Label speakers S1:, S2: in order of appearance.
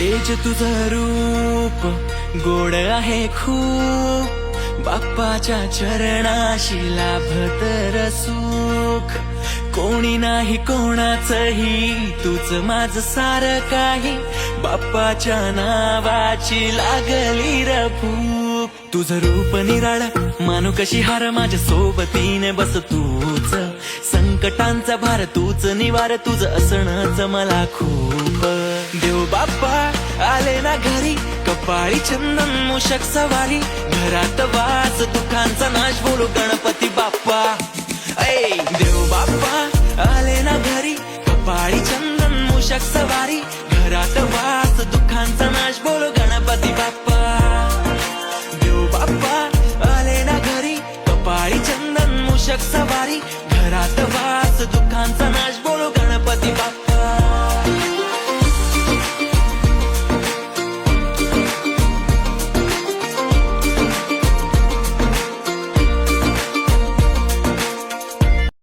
S1: तेज तुझं रूप गोड आहे खूप, बाप्पाच्या चरणाशी लाभत र सुख. कोणी नाही कोणाचंही, तूच माझं सारं काही, बाप्पाच्या नावाची लागली र भूक. तुझं रूप निराळ मानू कशी हार, माझ्या सोबतीने बस तूच, संकटांचा भार तूच निवार, तुझं असणंच मला खूप. देव बाप्पा आले ना घरी, कपाळी चंदन मूषक सवारी, घरात वास दुःखांचा नाश, बोलू गणपती बाप्पा. ऐ देव बाप्पा आले ना घरी, कपाळी चंदन मूषक सवारी, घरात वास दुःखांचा नाश, बोलू